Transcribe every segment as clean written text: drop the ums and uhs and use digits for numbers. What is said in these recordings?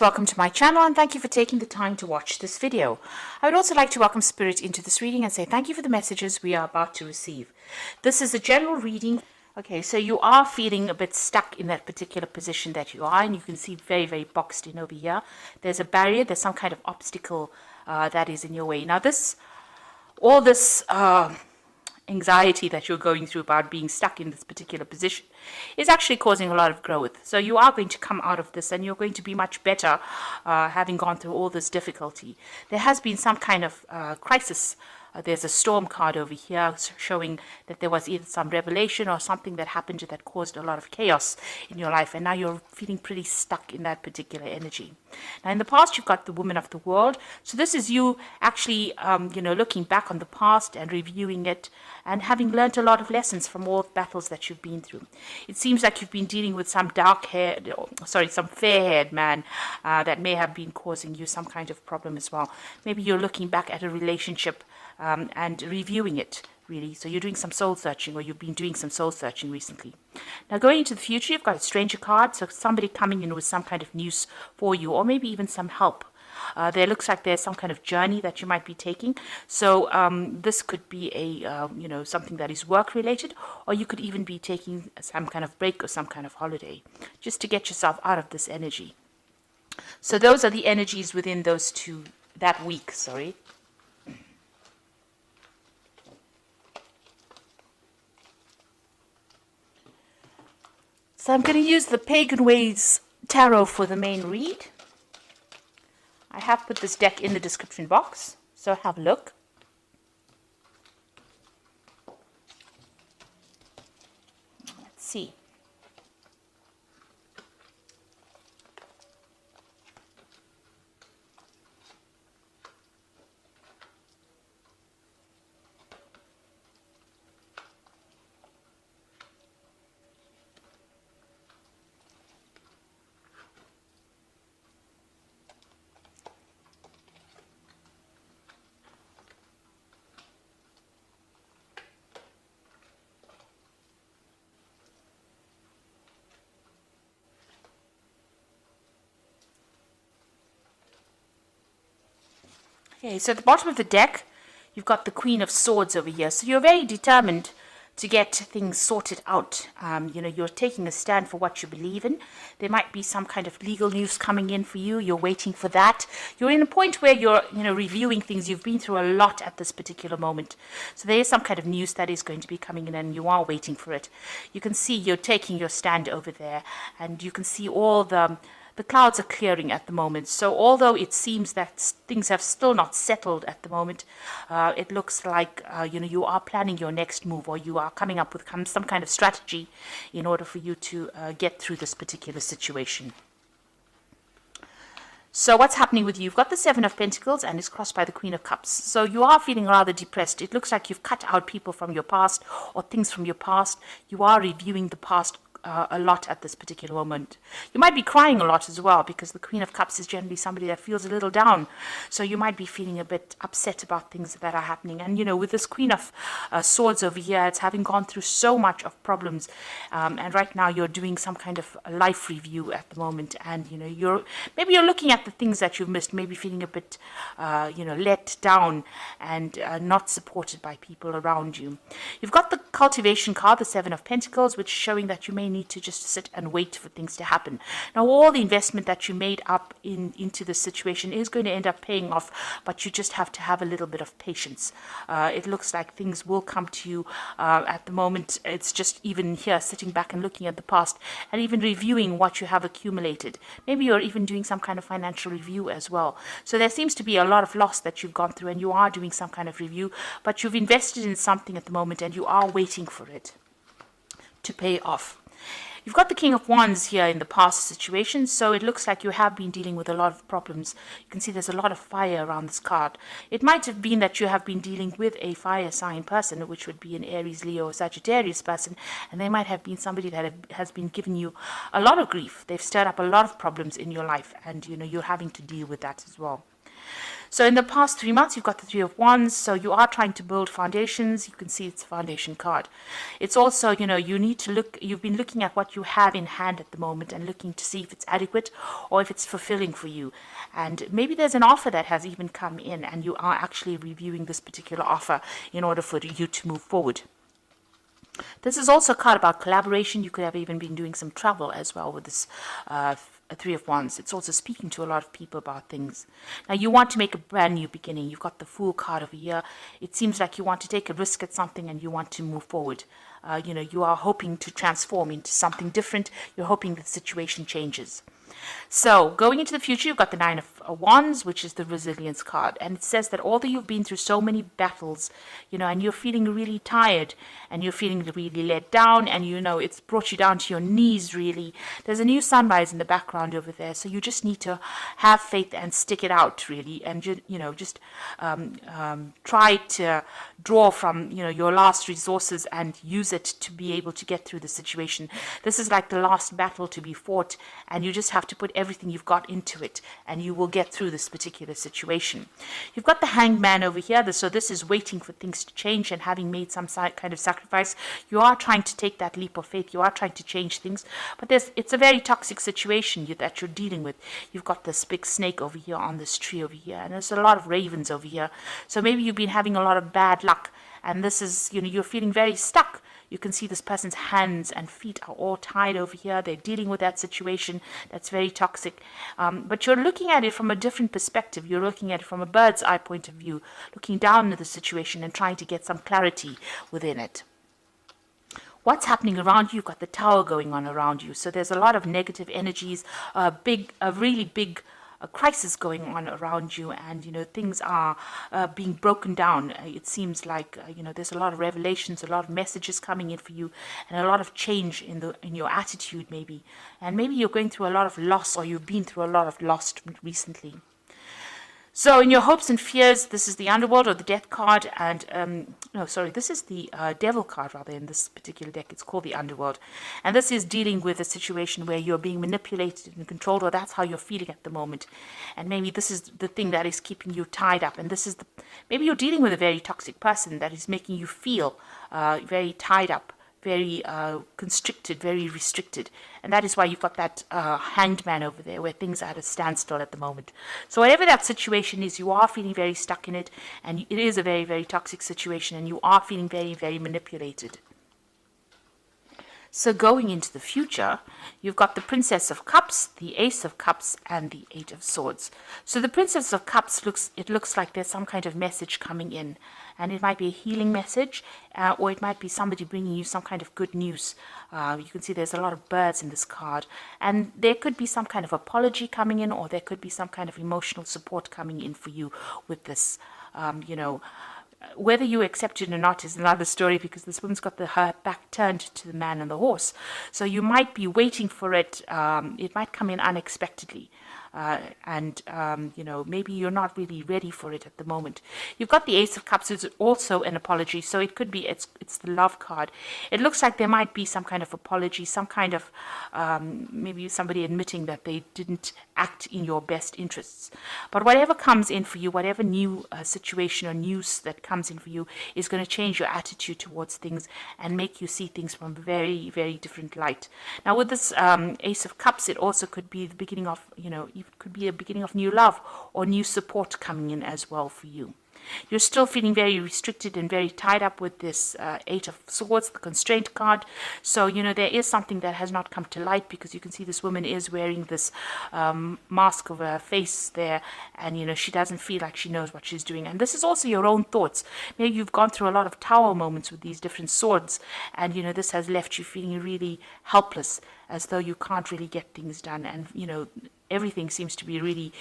Welcome to my channel and thank you for taking the time to watch this video. I would also like to welcome Spirit into this reading and say thank you for the messages we are about to receive. This is a general reading. Okay, so you are feeling a bit stuck in that particular position that you are, and you can see very boxed in over here. There's a barrier, there's some kind of obstacle that is in your way. Now all this anxiety that you're going through about being stuck in this particular position is actually causing a lot of growth. So you are going to come out of this and you're going to be much better having gone through all this difficulty. There has been some kind of crisis. There's a storm card over here showing that there was either some revelation or something that happened that caused a lot of chaos in your life, and now you're feeling pretty stuck in that particular energy. Now in the past you've got the woman of the world, so this is you actually looking back on the past and reviewing it and having learned a lot of lessons from all the battles that you've been through. It seems like you've been dealing with some some fair-haired man that may have been causing you some kind of problem as well. Maybe you're looking back at a relationship and reviewing it, really. So you're doing some soul searching, or you've been doing some soul searching recently. Now going into the future, you've got a stranger card, so somebody coming in with some kind of news for you, or maybe even some help. There looks like there's some kind of journey that you might be taking. So this could be a something that is work related, or you could even be taking some kind of break or some kind of holiday just to get yourself out of this energy. So those are the energies within that week. So I'm going to use the Pagan Ways Tarot for the main read. I have put this deck in the description box, so have a look. Let's see. Okay, so at the bottom of the deck, you've got the Queen of Swords over here. So you're very determined to get things sorted out. You're taking a stand for what you believe in. There might be some kind of legal news coming in for you. You're waiting for that. You're in a point where you're, reviewing things. You've been through a lot at this particular moment. So there is some kind of news that is going to be coming in, and you are waiting for it. You can see you're taking your stand over there, and you can see all the clouds are clearing at the moment. So although it seems that things have still not settled at the moment, it looks like you are planning your next move, or you are coming up with some kind of strategy in order for you to get through this particular situation. So what's happening with you? You've got the Seven of Pentacles and it's crossed by the Queen of Cups. So you are feeling rather depressed. It looks like you've cut out people from your past or things from your past. You are reviewing the past a lot at this particular moment. You might be crying a lot as well, because the Queen of Cups is generally somebody that feels a little down. So you might be feeling a bit upset about things that are happening. And with this Queen of Swords over here, it's having gone through so much of problems, and right now you're doing some kind of life review at the moment, and you're looking at the things that you've missed, maybe feeling a bit let down and not supported by people around you. You've got the Cultivation card, the Seven of Pentacles, which is showing that you may need to just sit and wait for things to happen. Now all the investment that you made up into this situation is going to end up paying off, but you just have to have a little bit of patience. It looks like things will come to you. At the moment it's just even here sitting back and looking at the past and even reviewing what you have accumulated. Maybe you're even doing some kind of financial review as well. So there seems to be a lot of loss that you've gone through, and you are doing some kind of review, but you've invested in something at the moment and you are waiting for it to pay off. You've got the King of Wands here in the past situation, so it looks like you have been dealing with a lot of problems. You can see there's a lot of fire around this card. It might have been that you have been dealing with a fire sign person, which would be an Aries, Leo, or Sagittarius person, and they might have been somebody that has been giving you a lot of grief. They've stirred up a lot of problems in your life, and you're having to deal with that as well. So in the past 3 months, you've got the Three of Wands. So you are trying to build foundations. You can see it's a foundation card. It's also, you need to look, you've been looking at what you have in hand at the moment and looking to see if it's adequate or if it's fulfilling for you. And maybe there's an offer that has even come in and you are actually reviewing this particular offer in order for you to move forward. This is also a card about collaboration. You could have even been doing some travel as well with this Three of Wands. It's also speaking to a lot of people about things. Now, you want to make a brand new beginning. You've got the Fool card over here. It seems like you want to take a risk at something and you want to move forward. You are hoping to transform into something different. You're hoping the situation changes. So going into the future, you've got the Nine of Wands, which is the resilience card. And it says that although you've been through so many battles, and you're feeling really tired and you're feeling really let down and, it's brought you down to your knees, really. There's a new sunrise in the background over there. So you just need to have faith and stick it out, really. And, just try to draw from, your last resources and use it to be able to get through the situation. This is like the last battle to be fought, and you just have to put everything you've got into it and you will get through this particular situation. You've got the Hanged Man over here, so this is waiting for things to change, and having made some kind of sacrifice, you are trying to take that leap of faith. You are trying to change things, but it's a very toxic situation that you're dealing with. You've got this big snake over here on this tree over here, and there's a lot of ravens over here. So maybe you've been having a lot of bad luck, and this is, you're feeling very stuck. You can see this person's hands and feet are all tied over here. They're dealing with that situation that's very toxic. But you're looking at it from a different perspective. You're looking at it from a bird's eye point of view, looking down at the situation and trying to get some clarity within it. What's happening around you? You've got the Tower going on around you. So there's a lot of negative energies, a really big a crisis going on around you, and things are being broken down. It seems like there's a lot of revelations, a lot of messages coming in for you, and a lot of change in your attitude, maybe. And maybe you're going through a lot of loss, or you've been through a lot of loss recently. So in your hopes and fears, this is the Underworld or the Death card, and this is the Devil card rather in this particular deck. It's called the Underworld, and this is dealing with a situation where you're being manipulated and controlled, or that's how you're feeling at the moment. And maybe this is the thing that is keeping you tied up, and this is maybe you're dealing with a very toxic person that is making you feel very tied up, very constricted, very restricted. And that is why you've got that Hanged Man over there, where things are at a standstill at the moment. So whatever that situation is, you are feeling very stuck in it, and it is a very, very toxic situation, and you are feeling very, very manipulated. So going into the future, you've got the Princess of Cups, the Ace of Cups, and the Eight of Swords. So the Princess of Cups looks like there's some kind of message coming in, and it might be a healing message, or it might be somebody bringing you some kind of good news. You can see there's a lot of birds in this card, and there could be some kind of apology coming in, or there could be some kind of emotional support coming in for you with this, Whether you accept it or not is another story, because this woman's got her back turned to the man and the horse. So you might be waiting for it. It might come in unexpectedly. Maybe you're not really ready for it at the moment. You've got the Ace of Cups, which is also an apology. So it could be, it's the Love card. It looks like there might be some kind of apology, some kind of, maybe somebody admitting that they didn't act in your best interests. But whatever comes in for you, whatever new situation or news that comes in for you is going to change your attitude towards things and make you see things from a very, very different light. Now with this Ace of Cups, it also could be the beginning of, it could be a beginning of new love or new support coming in as well for you. You're still feeling very restricted and very tied up with this Eight of Swords, the Constraint card. So, there is something that has not come to light, because you can see this woman is wearing this mask over her face there, and, she doesn't feel like she knows what she's doing. And this is also your own thoughts. Maybe you've gone through a lot of tower moments with these different swords, and, this has left you feeling really helpless, as though you can't really get things done, and, everything seems to be really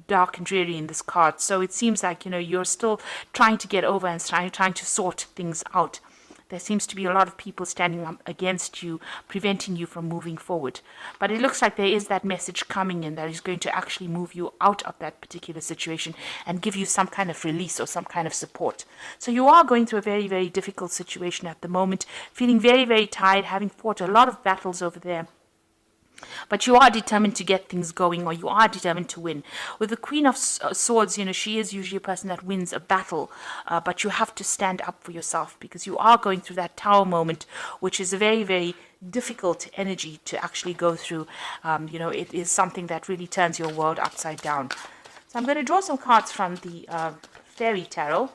dark and dreary in this card. So it seems like, you're still trying to get over and trying to sort things out. There seems to be a lot of people standing up against you, preventing you from moving forward. But it looks like there is that message coming in that is going to actually move you out of that particular situation and give you some kind of release or some kind of support. So you are going through a very, very difficult situation at the moment, feeling very, very tired, having fought a lot of battles over there. But you are determined to get things going, or you are determined to win. With the Queen of Swords, she is usually a person that wins a battle, but you have to stand up for yourself, because you are going through that tower moment, which is a very, very difficult energy to actually go through. It is something that really turns your world upside down. So I'm going to draw some cards from the Fairy Tarot,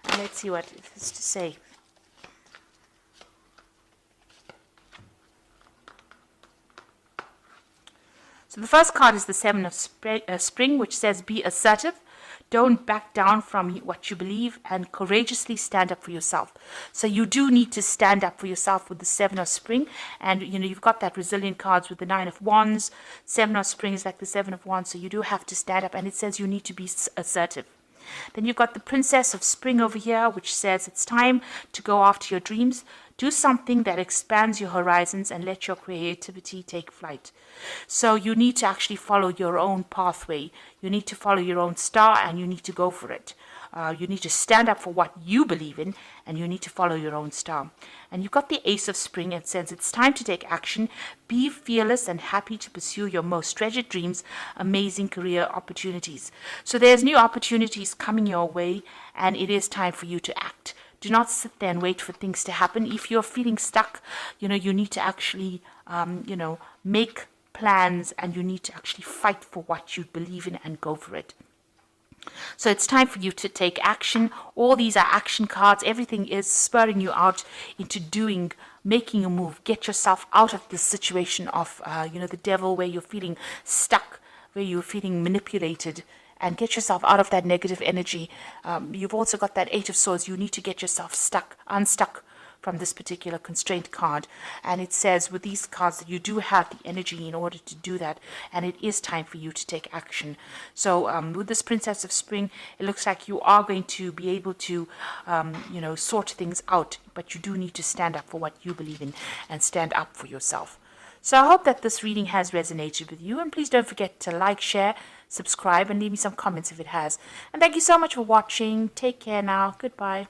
and let's see what it has to say. So the first card is the Seven of Spring, which says, be assertive, don't back down from what you believe, and courageously stand up for yourself. So you do need to stand up for yourself with the Seven of Spring. And, you've got that resilient cards with the Nine of Wands. Seven of Spring is like the Seven of Wands. So you do have to stand up, and it says you need to be assertive. Then you've got the Princess of Spring over here, which says it's time to go after your dreams. Do something that expands your horizons and let your creativity take flight. So you need to actually follow your own pathway. You need to follow your own star, and you need to go for it. You need to stand up for what you believe in, and you need to follow your own star. And you've got the Ace of Spring. It says it's time to take action. Be fearless and happy to pursue your most treasured dreams, amazing career opportunities. So there's new opportunities coming your way, and it is time for you to act. Do not sit there and wait for things to happen. If you're feeling stuck, you need to actually, make plans, and you need to actually fight for what you believe in and go for it. So it's time for you to take action. All these are action cards. Everything is spurring you out into making a move. Get yourself out of this situation of, the devil, where you're feeling stuck, where you're feeling manipulated, and get yourself out of that negative energy. You've also got that Eight of Swords. You need to get yourself unstuck from this particular constraint card. And it says with these cards that you do have the energy in order to do that, and it is time for you to take action. So with this Princess of Spring, it looks like you are going to be able to, sort things out, but you do need to stand up for what you believe in and stand up for yourself. So I hope that this reading has resonated with you, and please don't forget to like, share, subscribe, and leave me some comments if it has. And thank you so much for watching. Take care now. Goodbye.